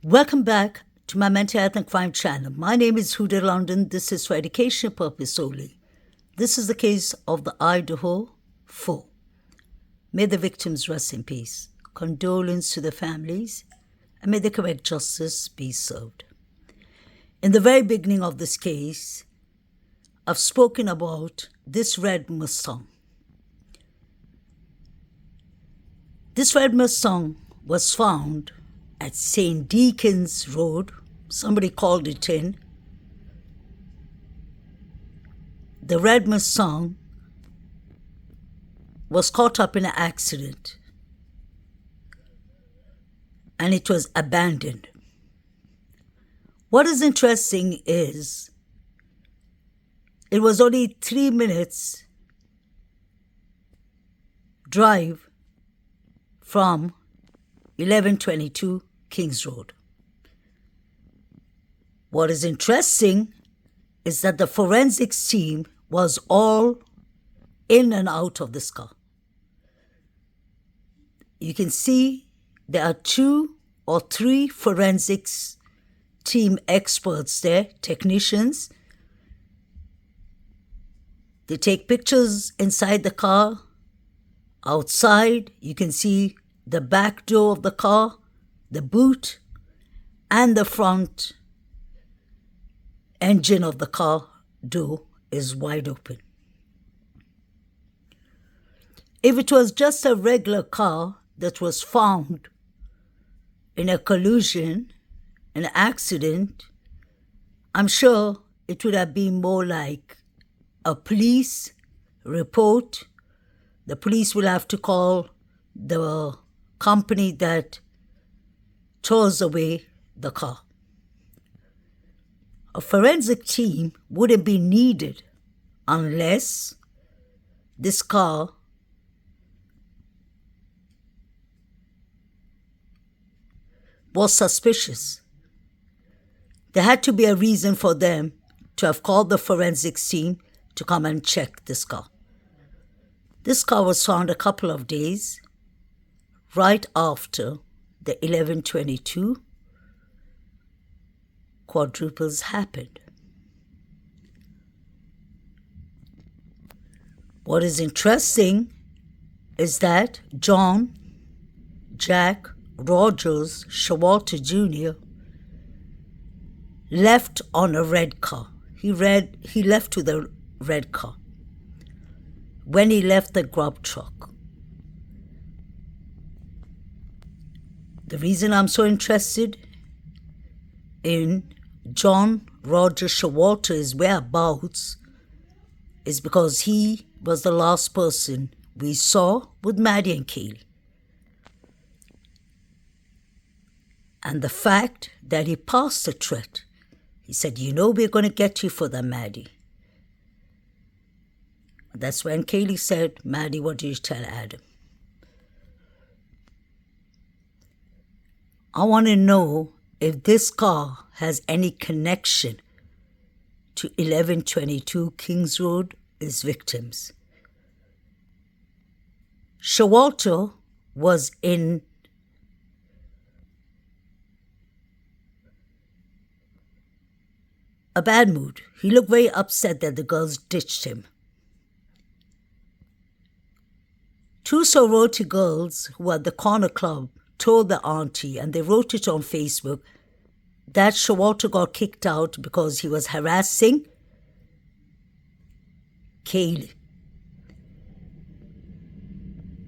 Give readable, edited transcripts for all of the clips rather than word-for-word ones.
Welcome back to my Mental Health and Crime channel. My name is Huda London. This is for educational purpose only. This is the case of the Idaho 4. May the victims rest in peace. Condolence to the families, and may the correct justice be served. In the very beginning of this case, I've spoken about this red Mustang. This red Mustang was found at St. Deacon's Road. Somebody called it in. The red Mustang was caught up in an accident and it was abandoned. What is interesting is it was only 3 minutes drive from 1122 Kings Road. What is interesting is that the forensics team was all in and out of this car. You can see there are 2 or 3 forensics team experts there, technicians. They take pictures inside the car. Outside, you can see the back door of the car, the boot, and the front engine of the car door is wide open. If it was just a regular car that was found in a collision, an accident, I'm sure it would have been more like a police report. The police will have to call the company that tows away the car. A forensic team wouldn't be needed unless this car was suspicious. There had to be a reason for them to have called the forensics team to come and check this car. This car was found a couple of days right after the 1122 quadruples happened. What is interesting is that John Jack Rogers Showalter Jr. left on a red car. He left with a red car when he left the grub truck. The reason I'm so interested in John Roger Showalter's whereabouts is because he was the last person we saw with Maddie and Kaylee. And the fact that he passed the threat, he said, we're going to get you for that, Maddie. That's when Kaylee said, Maddie, what did you tell Adam? I want to know if this car has any connection to 1122 Kings Road's victims. Showalter was in a bad mood. He looked very upset that the girls ditched him. 2 sorority girls who were at the corner club told the auntie, and they wrote it on Facebook, that Showalter got kicked out because he was harassing Kaylee.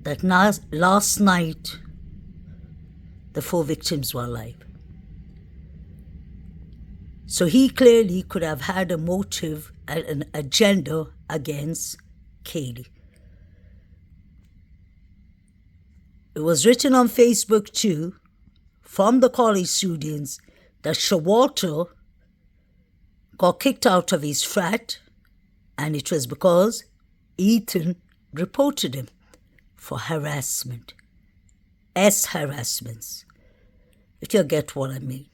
That last night, the 4 victims were alive. So he clearly could have had a motive and an agenda against Kaylee. It was written on Facebook too, from the college students, that Showalter got kicked out of his frat, and it was because Ethan reported him for harassment. harassments, if you get what I mean.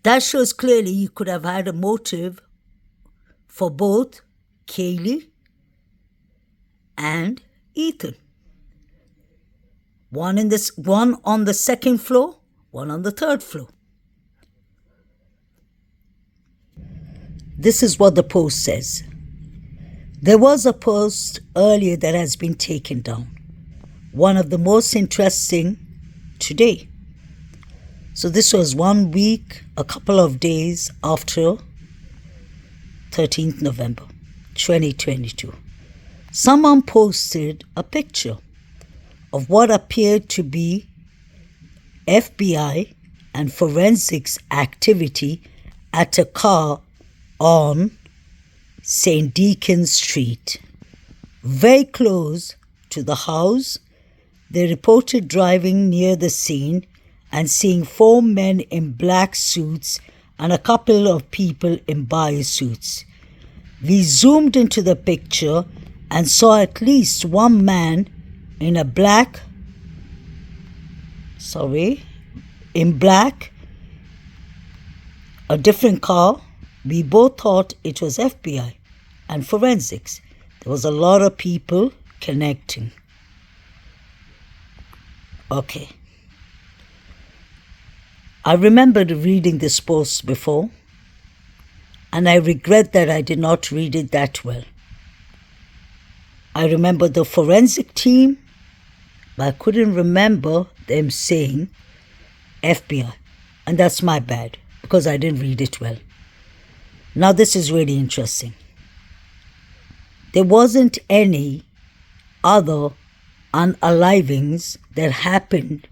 That shows clearly he could have had a motive for both Kaylee and Ethan. One on the second floor, one on the third floor. This is what the post says. There was a post earlier that has been taken down. One of the most interesting today. So this was 1 week, a couple of days after 13th November 2022. Someone posted a picture of what appeared to be FBI and forensics activity at a car on St. Deacon's Street. Very close to the house, they reported driving near the scene and seeing 4 men in black suits and a couple of people in biosuits. We zoomed into the picture and saw at least one man in black, a different car. We both thought it was FBI and forensics. There was a lot of people connecting. Okay. I remembered reading this post before, and I regret that I did not read it that well. I remember the forensic team, but I couldn't remember them saying FBI. And that's my bad, because I didn't read it well. Now this is really interesting. There wasn't any other unalivings that happened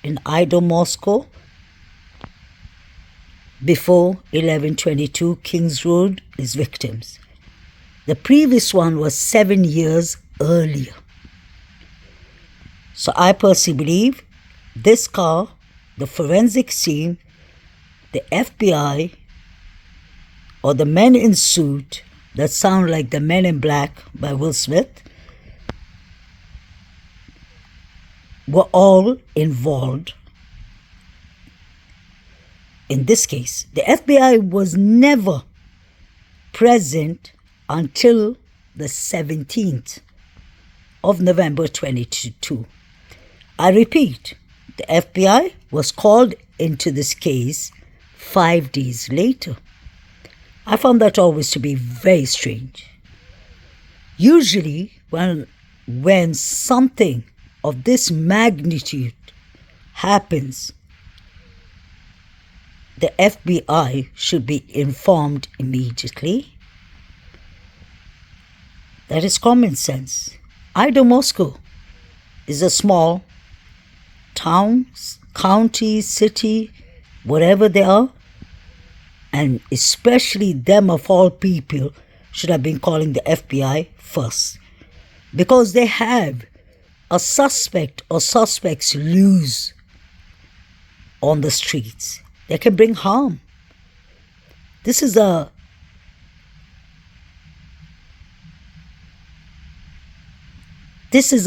in Idaho, Moscow before 1122 Kings Road is victims. The previous one was 7 years earlier. So I personally believe this car, the forensic team, the FBI, or the men in suit that sound like the Men in Black by Will Smith, were all involved. In this case, the FBI was never present until the 17th of November 2022. I repeat, the FBI was called into this case 5 days later. I found that always to be very strange. Usually, when something of this magnitude happens, the FBI should be informed immediately. That is common sense. Idaho, Moscow is a small town, county, city, whatever they are, and especially them of all people should have been calling the FBI first, because they have a suspect or suspects loose on the streets. They can bring harm. This is a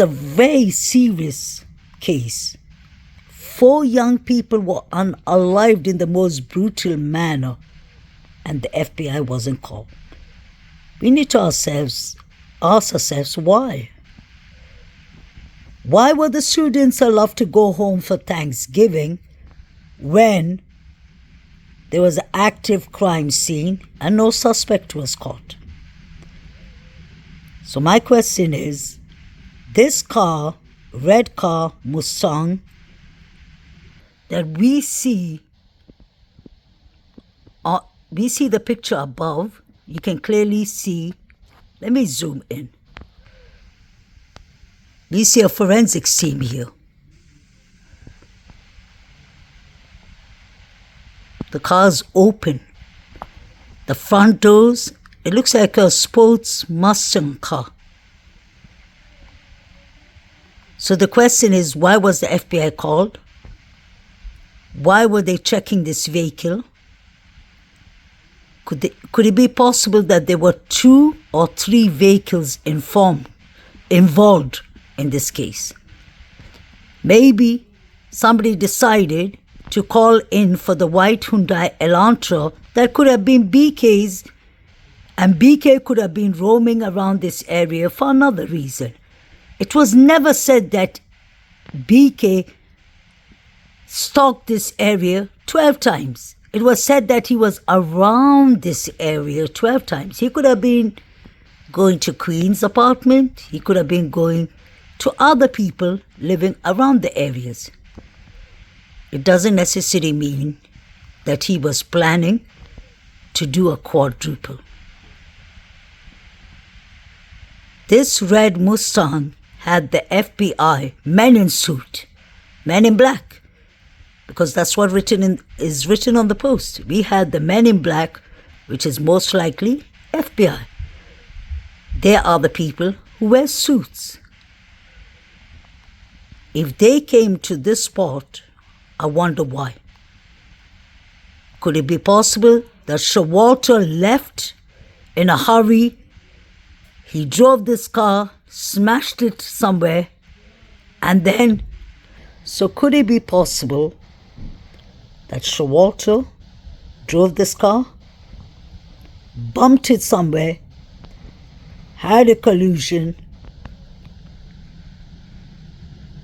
very serious case. 4 young people were unalived in the most brutal manner, and the FBI wasn't called. We need to ask ourselves why. Why were the students allowed to go home for Thanksgiving when there was an active crime scene and no suspect was caught? So my question is, this car, red car, Mustang, that we see the picture above, you can clearly see, let me zoom in. We see a forensics team here. The car's open. The front doors, it looks like a sports Mustang car. So the question is, why was the FBI called? Why were they checking this vehicle? Could it be possible that there were 2 or 3 vehicles involved in this case? Maybe somebody decided to call in for the white Hyundai Elantra that could have been BK's, and BK could have been roaming around this area for another reason. It was never said that BK stalked this area 12 times. It was said that he was around this area 12 times. He could have been going to Queen's apartment. He could have been going to other people living around the areas. It doesn't necessarily mean that he was planning to do a quadruple. This red Mustang had the FBI, men in suit, men in black, because that's what is written on the post. We had the men in black, which is most likely FBI. They are the people who wear suits. If they came to this spot, I wonder why. Could it be possible that Showalter left in a hurry? He drove this car, smashed it somewhere, and then, so could it be possible that Showalter drove this car, bumped it somewhere, had a collision,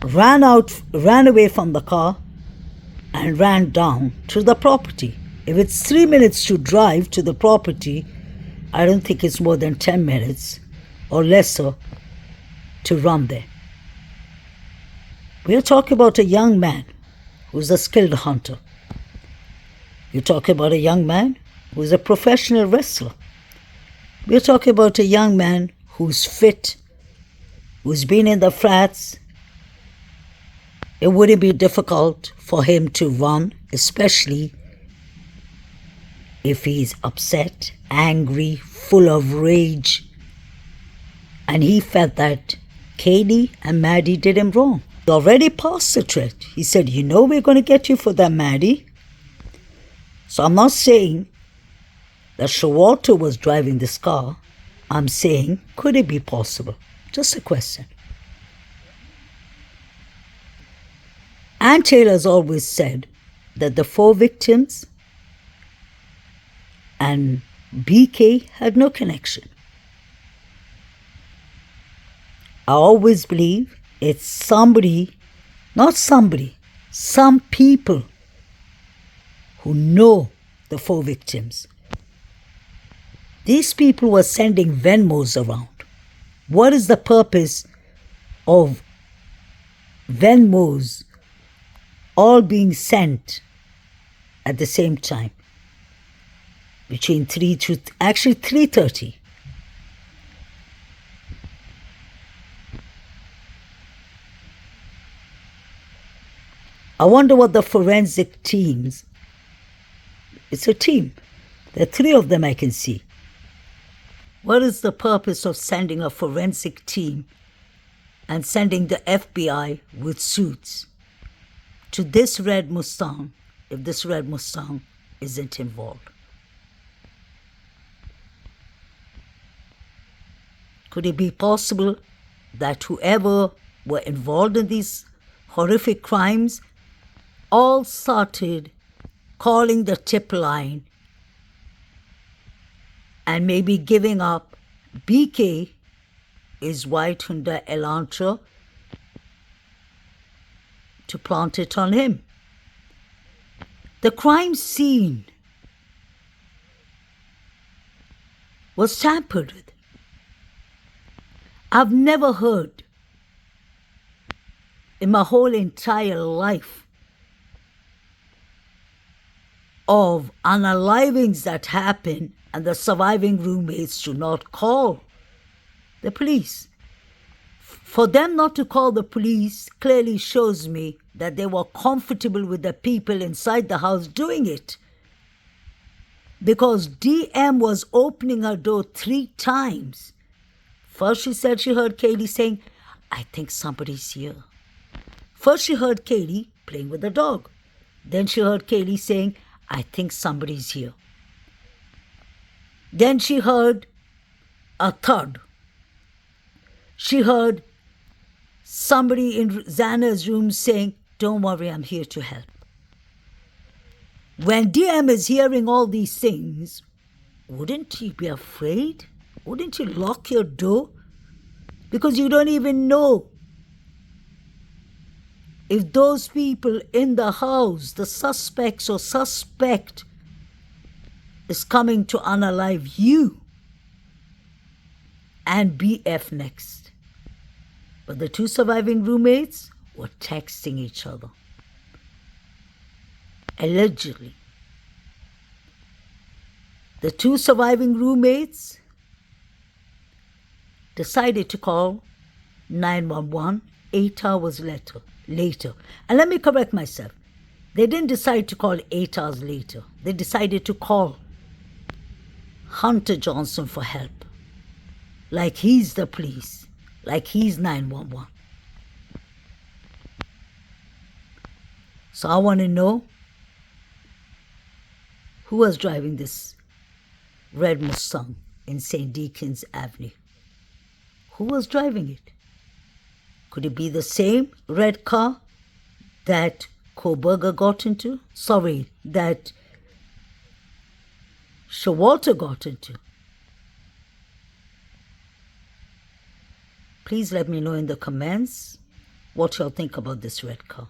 ran away from the car, and ran down to the property? If it's 3 minutes to drive to the property, I don't think it's more than 10 minutes or lesser to run there. We're talking about a young man who's a skilled hunter. You're talking about a young man who's a professional wrestler. We're talking about a young man who's fit, who's been in the flats. It wouldn't be difficult for him to run, especially if he's upset, angry, full of rage. And he felt that Katie and Maddie did him wrong. He already passed the threat. He said, you know we're going to get you for that, Maddie. So I'm not saying that Showalter was driving this car. I'm saying, could it be possible? Just a question. Ann Taylor's always said that the 4 victims and BK had no connection. I always believe it's some people who know the 4 victims. These people were sending Venmos around. What is the purpose of Venmos all being sent at the same time? Between 3:30. I wonder what the forensic teams, it's a team, there are 3 of them I can see. What is the purpose of sending a forensic team and sending the FBI with suits to this red Mustang if this red Mustang isn't involved? Could it be possible that whoever were involved in these horrific crimes all started calling the tip line and maybe giving up BK, his white Hyundai Elantra, to plant it on him? The crime scene was tampered with. I've never heard in my whole entire life of unalivings that happen and the surviving roommates do not call the police. For them not to call the police clearly shows me that they were comfortable with the people inside the house doing it. Because DM was opening her door 3 times. First she said she heard Katie saying, I think somebody's here. First she heard Katie playing with the dog. Then she heard Katie saying, I think somebody's here. Then she heard a thud. She heard somebody in Xana's room saying, don't worry, I'm here to help. When DM is hearing all these things, wouldn't he be afraid? Wouldn't you lock your door? Because you don't even know If those people in the house, the suspects or suspect, is coming to unalive you and BF next. But the two surviving roommates were texting each other. Allegedly. The two surviving roommates decided to call 911 8 hours later. And let me correct myself. They didn't decide to call 8 hours later. They decided to call Hunter Johnson for help. Like he's the police. Like he's 911. So I want to know who was driving this red Mustang in St. Deacon's Avenue. Who was driving it? Could it be the same red car that Koberger got into? Sorry, that Showalter got into? Please let me know in the comments what y'all think about this red car.